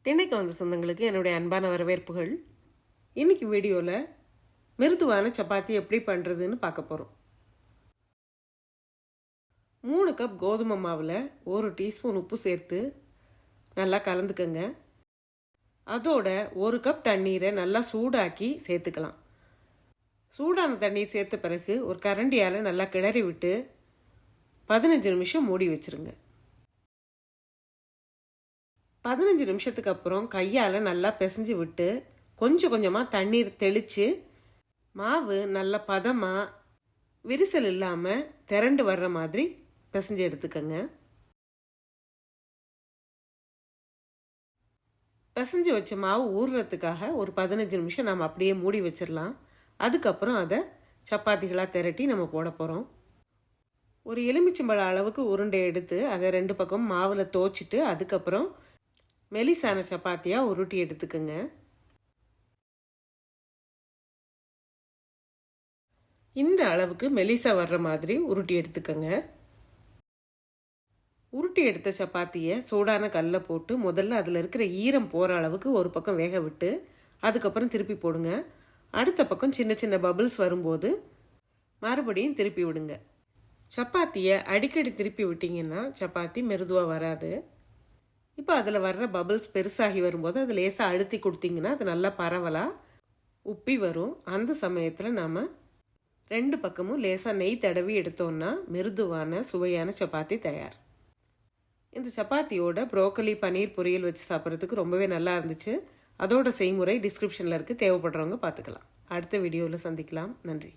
திண்ணைக்கு வந்த சொந்தங்களுக்கு என்னுடைய அன்பான வரவேற்புகள். இன்னைக்கு வீடியோவில் மிருதுவான சப்பாத்தி எப்படி பண்ணுறதுன்னு பார்க்க போகிறோம். 3 கப் கோதுமை மாவில் 1 டீஸ்பூன் உப்பு சேர்த்து நல்லா கலந்துக்கங்க. அதோட 1 கப் தண்ணீரை நல்லா சூடாக்கி சேர்த்துக்கலாம். சூடான தண்ணீர் சேர்த்த பிறகு ஒரு கரண்டியால் நல்லா கிளறி விட்டு 15 நிமிஷம் மூடி வச்சுருங்க. 15 நிமிஷத்துக்கு அப்புறம் கையால் நல்லா பிசைஞ்சு விட்டு கொஞ்சம் கொஞ்சமாக தண்ணீர் தெளித்து மாவு நல்ல பதமாக விரிசல் இல்லாமல் திரண்டு வர்ற மாதிரி பிசைஞ்சு எடுத்துக்கங்க. பிசைஞ்சு வச்ச மாவு ஊறுறதுக்காக ஒரு 15 நிமிஷம் நம்ம அப்படியே மூடி வச்சிடலாம். அதுக்கப்புறம் அதை சப்பாத்திகளாக திரட்டி நம்ம போட போகிறோம். ஒரு எலுமிச்சம்பழ அளவுக்கு உருண்டை எடுத்து அதை 2 பக்கம் மாவில் தோச்சிட்டு அதுக்கப்புறம் மெலிசான சப்பாத்தியாக உருட்டி எடுத்துக்கோங்க. இந்த அளவுக்கு மெலிசா வர்ற மாதிரி உருட்டி எடுத்துக்கோங்க. உருட்டி எடுத்த சப்பாத்தியை சூடான கல்லை போட்டு முதல்ல அதில் இருக்கிற ஈரம் போகிற அளவுக்கு ஒரு பக்கம் வேக விட்டு அதுக்கப்புறம் திருப்பி போடுங்க. அடுத்த பக்கம் சின்ன சின்ன பபிள்ஸ் வரும்போது மறுபடியும் திருப்பி விடுங்க. சப்பாத்தியை அடிக்கடி திருப்பி விட்டிங்கன்னா சப்பாத்தி மிருதுவாக வராது. இப்போ அதில் வர்ற பபிள்ஸ் பெருசாகி வரும்போது அது லேசாக அழுத்தி கொடுத்தீங்கன்னா அது நல்லா பரவலாக உப்பி வரும். அந்த சமயத்தில் நாம் 2 பக்கமும் லேசாக நெய் தடவி எடுத்தோன்னா மிருதுவான சுவையான சப்பாத்தி தயார். இந்த சப்பாத்தியோட ப்ரோக்கலி பன்னீர் பொரியல் வச்சு சாப்பிட்றதுக்கு ரொம்பவே நல்லா இருந்துச்சு. அதோட செய்முறை டிஸ்கிரிப்ஷனில் இருக்குது, தேவைப்படுறவங்க பார்த்துக்கலாம். அடுத்த வீடியோவில் சந்திக்கலாம். நன்றி.